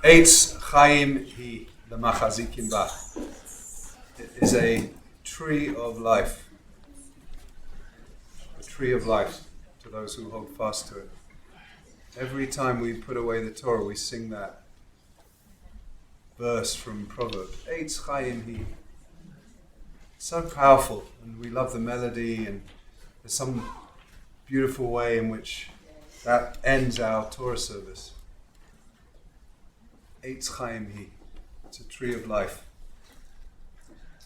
Eitz Chaim Hi L'Machazikim Ba. It is a tree of life. A tree of life to those who hold fast to it. Every time we put away the Torah, we sing that verse from Proverbs. Eitz Chaim Hi. It's so powerful, and we love the melody, and there's some beautiful way in which that ends our Torah service. Eitz Chaim Hi. It's a tree of life.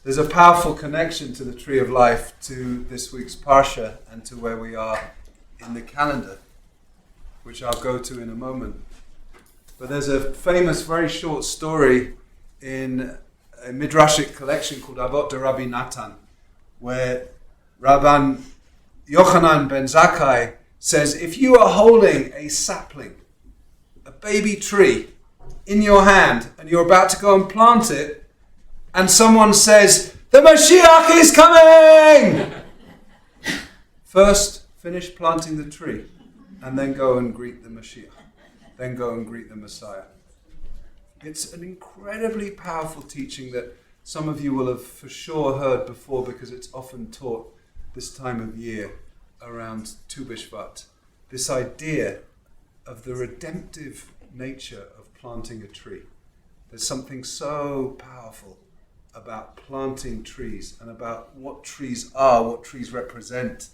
There's a powerful connection to the tree of life, to this week's Parsha, and to where we are in the calendar, which I'll go to in a moment. But there's a famous, very short story in a midrashic collection called Avot de Rabbi Natan, where Rabban Yochanan ben Zakkai says, if you are holding a sapling, a baby tree, in your hand, and you're about to go and plant it, and someone says, the Mashiach is coming! First, finish planting the tree, and then go and greet the Mashiach. Then go and greet the Messiah. It's an incredibly powerful teaching that some of you will have for sure heard before, because it's often taught this time of year around Tu B'Shvat. This idea of the redemptive nature of planting a tree. There's something so powerful about planting trees, and about what trees are, what trees represent,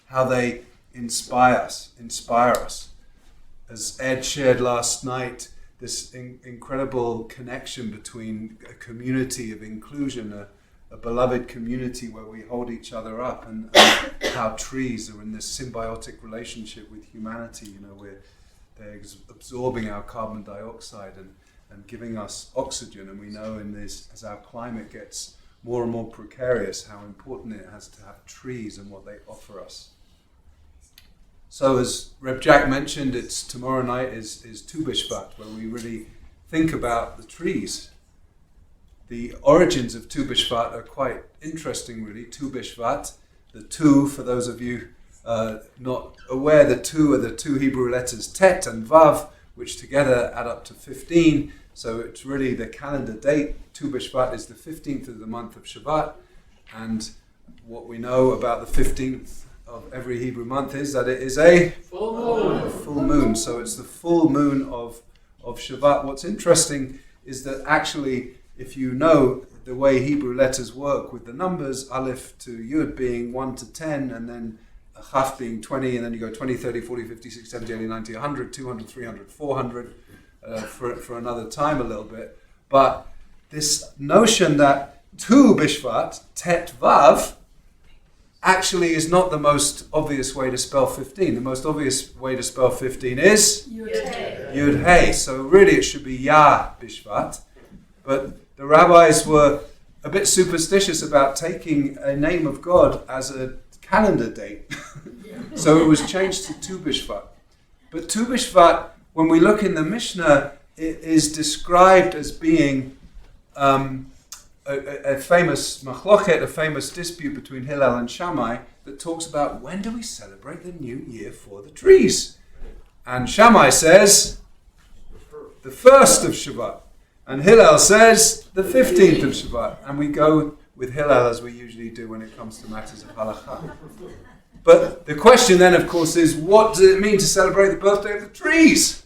how they inspire us. As Ed shared last night, this incredible connection between a community of inclusion, a beloved community where we hold each other up, and how trees are in this symbiotic relationship with humanity. They're absorbing our carbon dioxide and giving us oxygen, and we know in this, as our climate gets more and more precarious, how important it has to have trees and what they offer us. So as Reb Jack mentioned, it's tomorrow night is Tu B'Shvat, where we really think about the trees. The origins of Tu B'Shvat are quite interesting, really. Tu B'Shvat, the Tu, for those of you not aware, the two are the two Hebrew letters Tet and Vav, which together add up to 15. So it's really the calendar date. Tu B'Shvat is the 15th of the month of Shabbat. And what we know about the 15th of every Hebrew month is that it is a full moon. So it's the full moon of Shabbat. What's interesting is that actually, if you know the way Hebrew letters work with the numbers, Aleph to Yud being 1 to 10, and then Chaf being 20, and then you go 20, 30, 40, 50, 60, 70, 80, 90, 100, 200, 300, 400 for another time a little bit. But this notion that Tu B'Shvat, Tet Vav, actually is not the most obvious way to spell 15. The most obvious way to spell 15 is Yud Hey. So really it should be Yah B'Shvat. But the rabbis were a bit superstitious about taking a name of God as a calendar date. So it was changed to Tu B'Shvat. But Tu B'Shvat, when we look in the Mishnah, it is described as being a famous machlochet, a famous dispute between Hillel and Shammai, that talks about when do we celebrate the new year for the trees. And Shammai says the first of Shabbat, and Hillel says the 15th of Shabbat. And we go with Hillel, as we usually do when it comes to matters of halakha. But the question then, of course, is what does it mean to celebrate the birthday of the trees?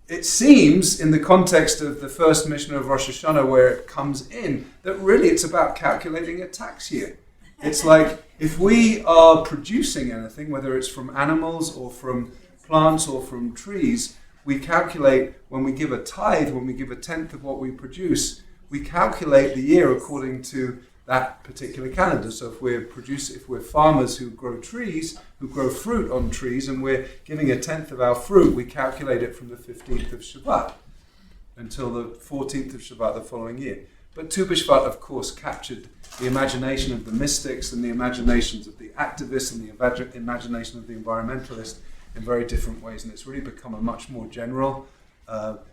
It seems, in the context of the first Mishnah of Rosh Hashanah, where it comes in, that really it's about calculating a tax year. It's like, if we are producing anything, whether it's from animals or from plants or from trees, we calculate, when we give a tithe, when we give a tenth of what we produce, we calculate the year according to that particular calendar. So if we're farmers who grow trees, who grow fruit on trees, and we're giving a tenth of our fruit, we calculate it from the 15th of Shabbat until the 14th of Shabbat the following year. But Tu B'Shvat, of course, captured the imagination of the mystics and the imaginations of the activists and the imagination of the environmentalists in very different ways. And it's really become a much more general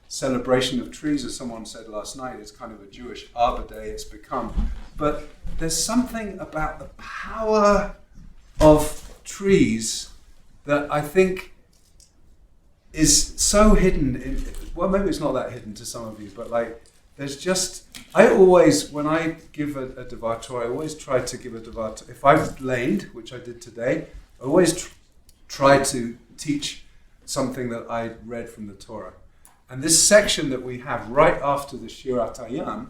celebration of trees, as someone said last night. It's kind of a Jewish Arbor Day it's become. But there's something about the power of trees that I think is so hidden in, well, maybe it's not that hidden to some of you, but like, there's just, I always, when I give a Devar Torah, I always try to give a Devar Torah. If I've laned, which I did today, I always try to teach something that I read from the Torah. And this section that we have right after the Shirat Hayam,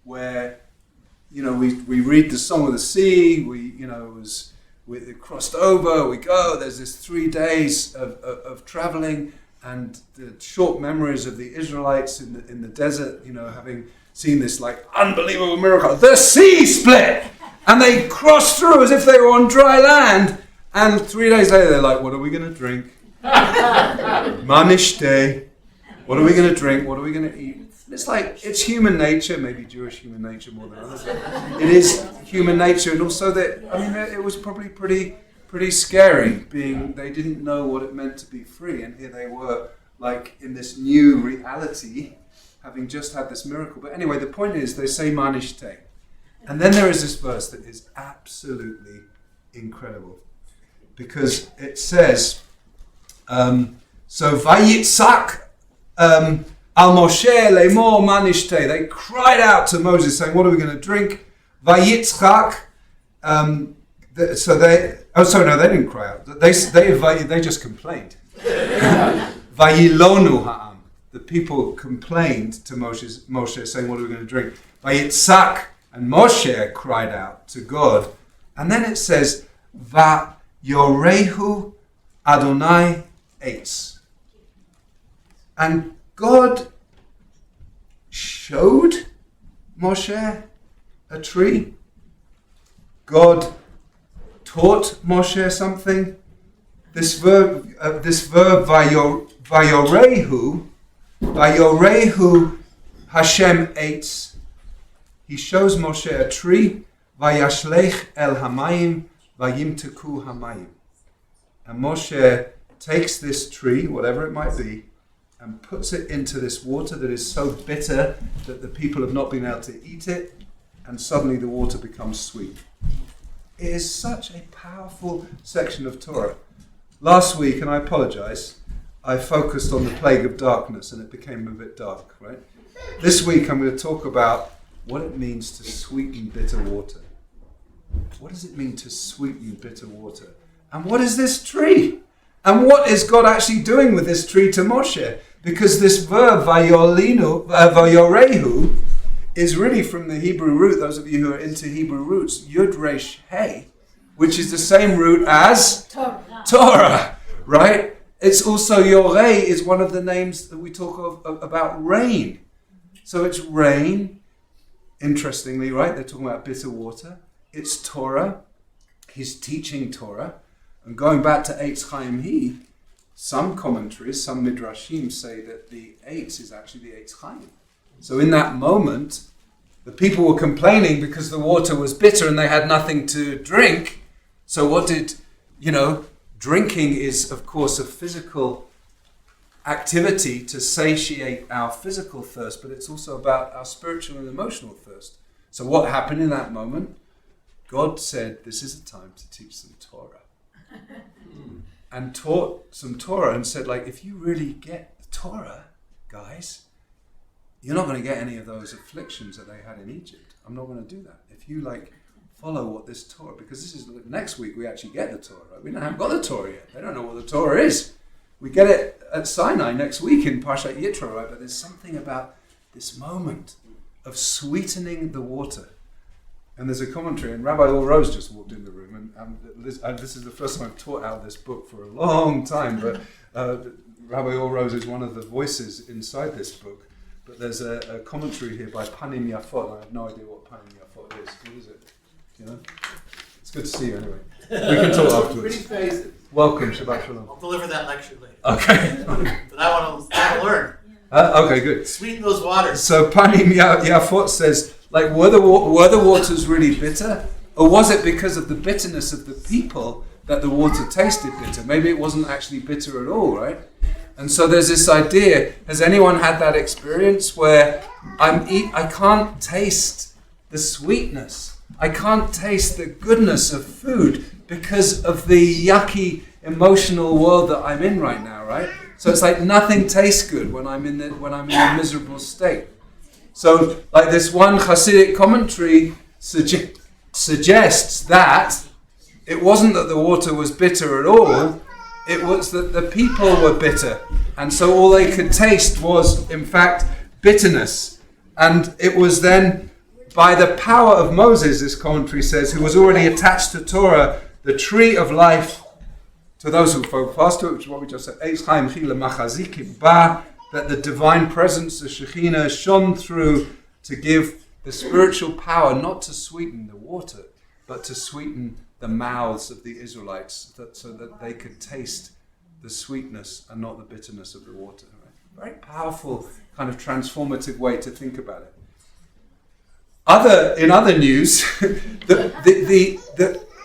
where, you know, we read the Song of the Sea, we crossed over, we go, there's this 3 days of traveling, and the short memories of the Israelites in the desert, you know, having seen this like unbelievable miracle. The sea split! And they crossed through as if they were on dry land. And 3 days later, they're like, what are we going to drink? Manishte. What are we going to drink? What are we going to eat? It's like, it's human nature, maybe Jewish human nature more than others. It is human nature. And also that, I mean, it was probably pretty scary being, they didn't know what it meant to be free. And here they were, like, in this new reality, having just had this miracle. But anyway, the point is, they say Manishte. And then there is this verse that is absolutely incredible. Because it says, so Vayitzak al Moshe lemor manishte. They cried out to Moses saying, what are we going to drink? Vayitzchak. They didn't cry out. They just complained. Vayilonu ha'am. The people complained to Moshe saying, what are we going to drink? Vayitzak, and Moshe cried out to God. And then it says, Yorehu Adonai Eitz. And God showed Moshe a tree. God taught Moshe something. This verb Vayorehu Hashem Eitz. He shows Moshe a tree. Vayashlech el hamayim. Vayimteku hamayim. And Moshe takes this tree, whatever it might be, and puts it into this water that is so bitter that the people have not been able to eat it, and suddenly the water becomes sweet. It is such a powerful section of Torah. Last week, and I apologize, I focused on the plague of darkness and it became a bit dark, right? This week I'm going to talk about what it means to sweeten bitter water. What does it mean to sweeten bitter water? And what is this tree? And what is God actually doing with this tree to Moshe? Because this verb, vayorehu, is really from the Hebrew root, those of you who are into Hebrew roots, Yud Resh He, which is the same root as Torah, right? It's also Yoreh is one of the names that we talk of about rain. So it's rain, interestingly, right? They're talking about bitter water. It's Torah. He's teaching Torah. And going back to Eitz Chaim He, some commentaries, some midrashim say that the Eitz is actually the Eitz Chaim. So in that moment, the people were complaining because the water was bitter and they had nothing to drink. So drinking is, of course, a physical activity to satiate our physical thirst, but it's also about our spiritual and emotional thirst. So what happened in that moment? God said, this is a time to teach some Torah. And taught some Torah and said, like, if you really get the Torah, guys, you're not going to get any of those afflictions that they had in Egypt. I'm not going to do that. If you, follow what this Torah, because this is next week we actually get the Torah, right? We haven't got the Torah yet. They don't know what the Torah is. We get it at Sinai next week in Parshat Yitro, right? But there's something about this moment of sweetening the water. And there's a commentary, and Rabbi Or Rose just walked in the room, and this is the first time I've taught out this book for a long time, but Rabbi Or Rose is one of the voices inside this book. But there's a commentary here by Panim Yafot. I have no idea what Panim Yafot is. What is it? You know? It's good to see you anyway. We can talk afterwards. Pretty phases. Welcome, Shabbat Shalom. I'll deliver that lecture later. Okay. But I want to learn. Okay, good. Sweeten those waters. So Panim Yafot says, were the waters really bitter? Or was it because of the bitterness of the people that the water tasted bitter? Maybe it wasn't actually bitter at all, right? And so there's this idea, has anyone had that experience where I can't taste the sweetness, I can't taste the goodness of food because of the yucky emotional world that I'm in right now, right? So it's like nothing tastes good when I'm in a miserable state. So like this one Hasidic commentary suggests that it wasn't that the water was bitter at all, it was that the people were bitter. And so all they could taste was, in fact, bitterness. And it was then by the power of Moses, this commentary says, who was already attached to Torah, the tree of life, to those who hold fast to it, which is what we just said, that the divine presence, the Shekhinah, shone through to give the spiritual power not to sweeten the water, but to sweeten the mouths of the Israelites, so that they could taste the sweetness and not the bitterness of the water. Right? Very powerful, kind of transformative way to think about it. In other news,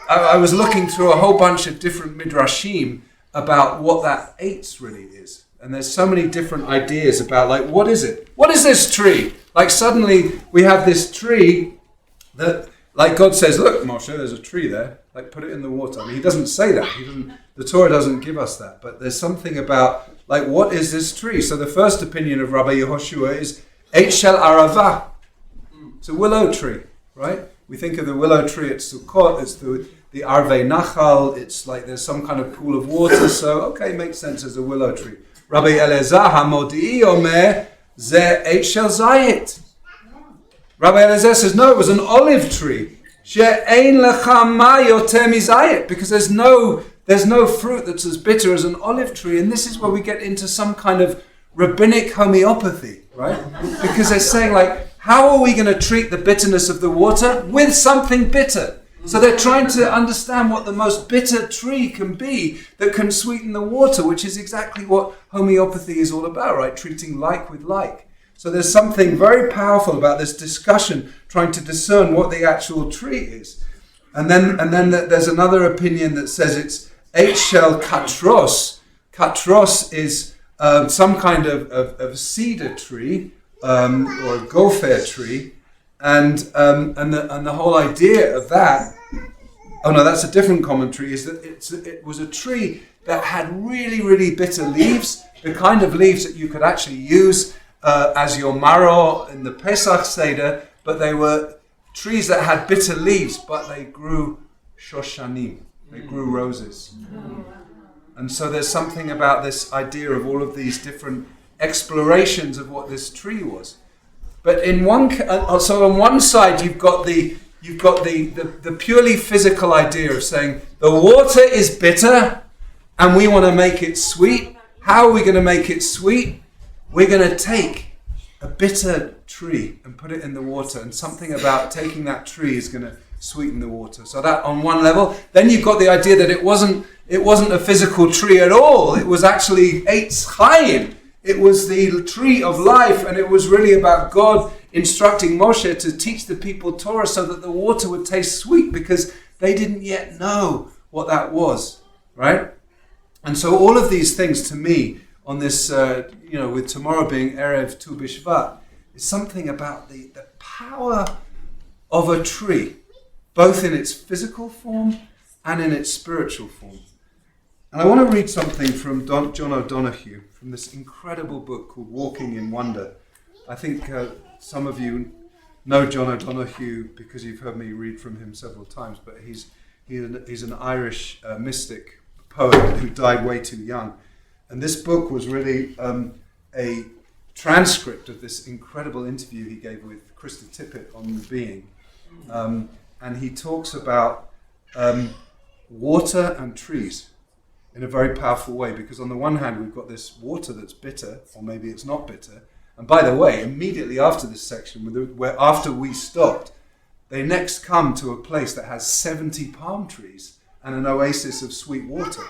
I was looking through a whole bunch of different midrashim about what that eitz really is. And there's so many different ideas about, like, what is it? What is this tree? Like, suddenly we have this tree that, like, God says, look, Moshe, there's a tree there. Like, put it in the water. I mean, he doesn't say that. The Torah doesn't give us that. But there's something about, like, what is this tree? So the first opinion of Rabbi Yehoshua is Eitz Shel Arava. It's a willow tree, right? We think of the willow tree at Sukkot. It's the Arvei Nachal. It's like there's some kind of pool of water. So, okay, makes sense as a willow tree. Rabbi Elazar HaModi'i Omer Ze Eitz Shel Zayit. Rabbi Elazar says, no, it was an olive tree. She'ein lecha ma yoter mizayit, because there's no fruit that's as bitter as an olive tree. And this is where we get into some kind of rabbinic homeopathy, right? Because they're saying, like, how are we going to treat the bitterness of the water? With something bitter. So they're trying to understand what the most bitter tree can be that can sweeten the water, which is exactly what homeopathy is all about, right? Treating like with like. So there's something very powerful about this discussion, trying to discern what the actual tree is. And then there's another opinion that says it's Eitz Shel Katros. Katros is some kind of cedar tree or a gopher tree, and the whole idea of that. Oh no, that's a different commentary. Is that it was a tree that had really, really bitter leaves, the kind of leaves that you could actually use as your maror in the Pesach Seder, but they were trees that had bitter leaves, but they grew shoshanim, they grew roses. And so there's something about this idea of all of these different explorations of what this tree was. But so on one side you've got the purely physical idea of saying the water is bitter and we want to make it sweet. How are we going to make it sweet? We're going to take a bitter tree and put it in the water, and something about taking that tree is going to sweeten the water. So that on one level. Then you've got the idea that it wasn't a physical tree at all. It was actually Eitz Chaim. It was the tree of life, and it was really about God instructing Moshe to teach the people Torah so that the water would taste sweet, because they didn't yet know what that was, right? And so all of these things, to me, on this, with tomorrow being Erev Tu B'Shvat, is something about the power of a tree, both in its physical form and in its spiritual form. And I want to read something from John O'Donoghue, from this incredible book called Walking in Wonder. I think some of you know John O'Donoghue because you've heard me read from him several times, but he's an Irish mystic poet who died way too young. And this book was really a transcript of this incredible interview he gave with Krista Tippett on The Being. And he talks about water and trees in a very powerful way, because on the one hand we've got this water that's bitter, or maybe it's not bitter. And by the way, immediately after this section, where after we stopped, they next come to a place that has 70 palm trees and an oasis of sweet water.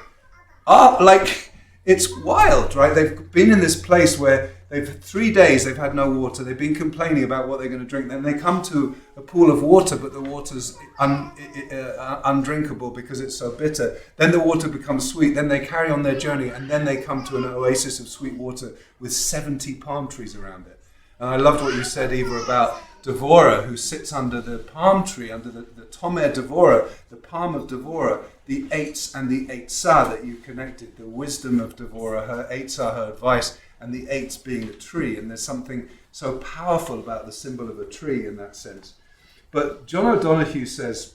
It's wild, right? They've been in this place where they've 3 days they've had no water. They've been complaining about what they're going to drink. Then they come to a pool of water, but the water's undrinkable because it's so bitter. Then the water becomes sweet. Then they carry on their journey, and then they come to an oasis of sweet water with 70 palm trees around it. And I loved what you said, Eva, about Devorah, who sits under the palm tree, under the Tomer Devorah, the palm of Devorah, the Eitz and the Eitzah that you connected, the wisdom of Devorah, her Eitzah, her advice, and the Eitz being a tree. And there's something so powerful about the symbol of a tree in that sense. But John O'Donoghue says,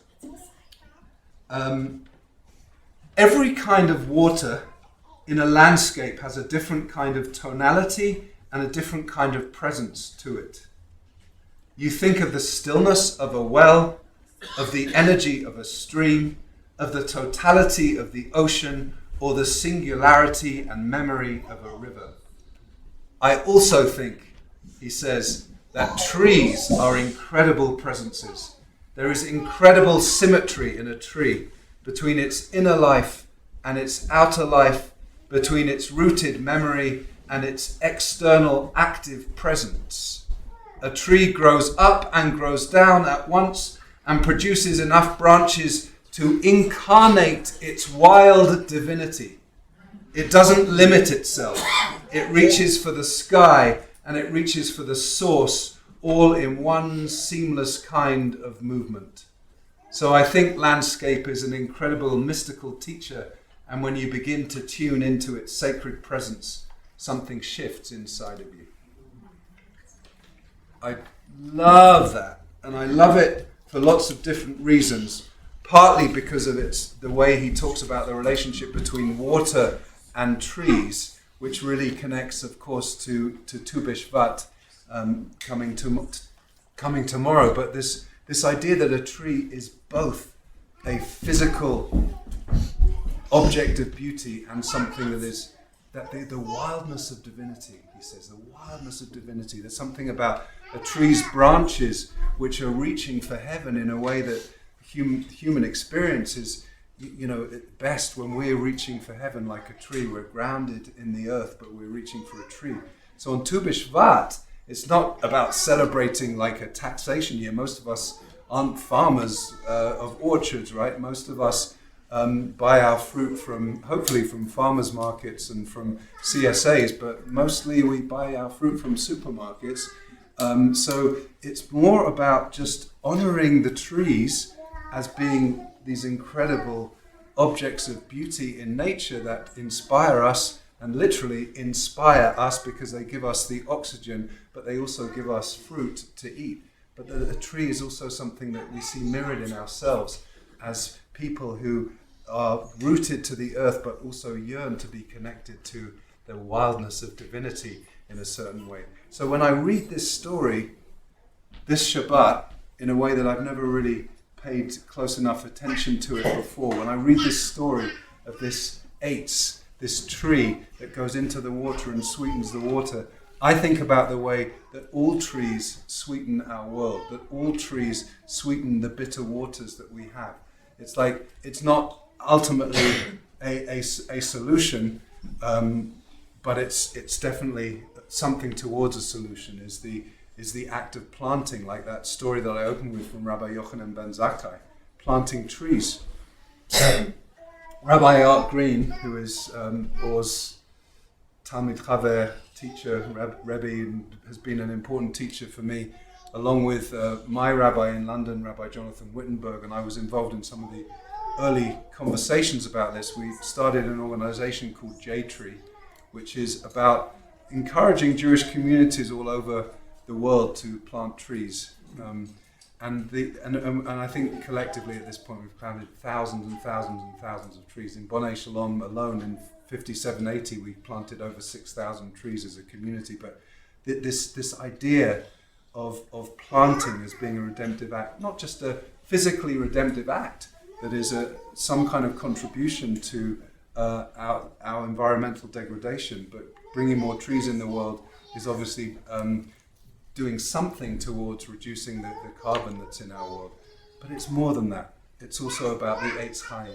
every kind of water in a landscape has a different kind of tonality and a different kind of presence to it. You think of the stillness of a well, of the energy of a stream, of the totality of the ocean, or the singularity and memory of a river. I also think, he says, that trees are incredible presences. There is incredible symmetry in a tree between its inner life and its outer life, between its rooted memory and its external active presence. A tree grows up and grows down at once and produces enough branches to incarnate its wild divinity. It doesn't limit itself. It reaches for the sky and it reaches for the source, all in one seamless kind of movement. So I think landscape is an incredible mystical teacher, and when you begin to tune into its sacred presence, something shifts inside of you. I love that, and I love it for lots of different reasons, partly because of the way he talks about the relationship between water and trees, which really connects, of course, to Tu B'Shvat coming tomorrow. But this idea that a tree is both a physical object of beauty and something that is the wildness of divinity, he says, the wildness of divinity. There's something about a tree's branches which are reaching for heaven in a way that human experience is, at best when we're reaching for heaven like a tree. We're grounded in the earth, but we're reaching for a tree. So on Tu B'Shvat, it's not about celebrating like a taxation year. Most of us aren't farmers of orchards, right? Most of us buy our fruit hopefully from farmers markets and from CSAs, but mostly we buy our fruit from supermarkets. So it's more about just honoring the trees as being these incredible objects of beauty in nature that inspire us, and literally inspire us because they give us the oxygen, but they also give us fruit to eat. But a tree is also something that we see mirrored in ourselves as people who are rooted to the earth, but also yearn to be connected to the wildness of divinity in a certain way. So when I read this story, this Shabbat, in a way that I've never really paid close enough attention to it before, when I read this story of this eitz, this tree that goes into the water and sweetens the water, I think about the way that all trees sweeten our world, that all trees sweeten the bitter waters that we have. It's like, it's not ultimately a solution, but it's definitely something towards a solution, is the act of planting, like that story that I opened with from Rabbi Yochanan ben Zakkai, planting trees. Rabbi Art Green, who is Or's Talmid Chaver teacher, Rebbe, and has been an important teacher for me, along with my rabbi in London, Rabbi Jonathan Wittenberg, and I was involved in some of the early conversations about this. We started an organization called J-Tree, which is about encouraging Jewish communities all over the world to plant trees. And I think collectively at this point we've planted thousands and thousands and thousands of trees. In Bonei Shalom alone in 5780 we planted over 6,000 trees as a community. But this idea of planting as being a redemptive act, not just a physically redemptive act that is some kind of contribution to our environmental degradation, but bringing more trees in the world is obviously doing something towards reducing the carbon that's in our world. But it's more than that. It's also about the Eitz Chaim.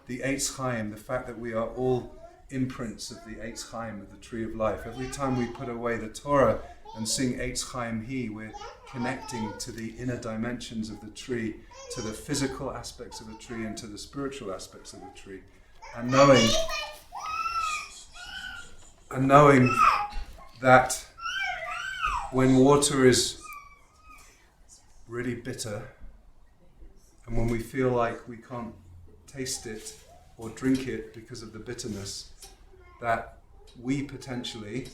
The Eitz Chaim, the fact that we are all imprints of the Eitz Chaim, of the tree of life. Every time we put away the Torah and sing Eitz Chaim He, we're connecting to the inner dimensions of the tree, to the physical aspects of the tree and to the spiritual aspects of the tree. And knowing that when water is really bitter, and when we feel like we can't taste it or drink it because of the bitterness, that we potentially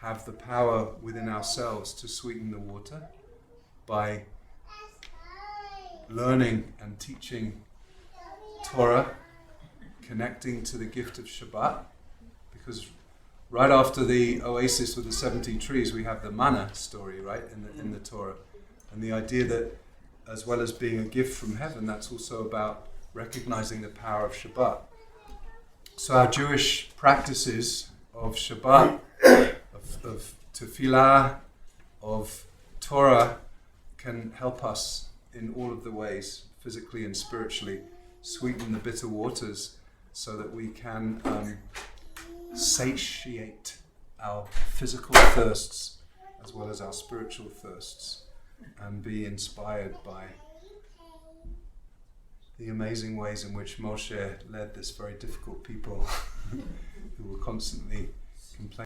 have the power within ourselves to sweeten the water by learning and teaching Torah, connecting to the gift of Shabbat, because right after the oasis with the 70 trees, we have the manna story, right, in the Torah. And the idea that, as well as being a gift from heaven, that's also about recognizing the power of Shabbat. So our Jewish practices of Shabbat, of tefillah, of Torah, can help us in all of the ways, physically and spiritually, sweeten the bitter waters so that we can satiate our physical thirsts as well as our spiritual thirsts, and be inspired by the amazing ways in which Moshe led this very difficult people who were constantly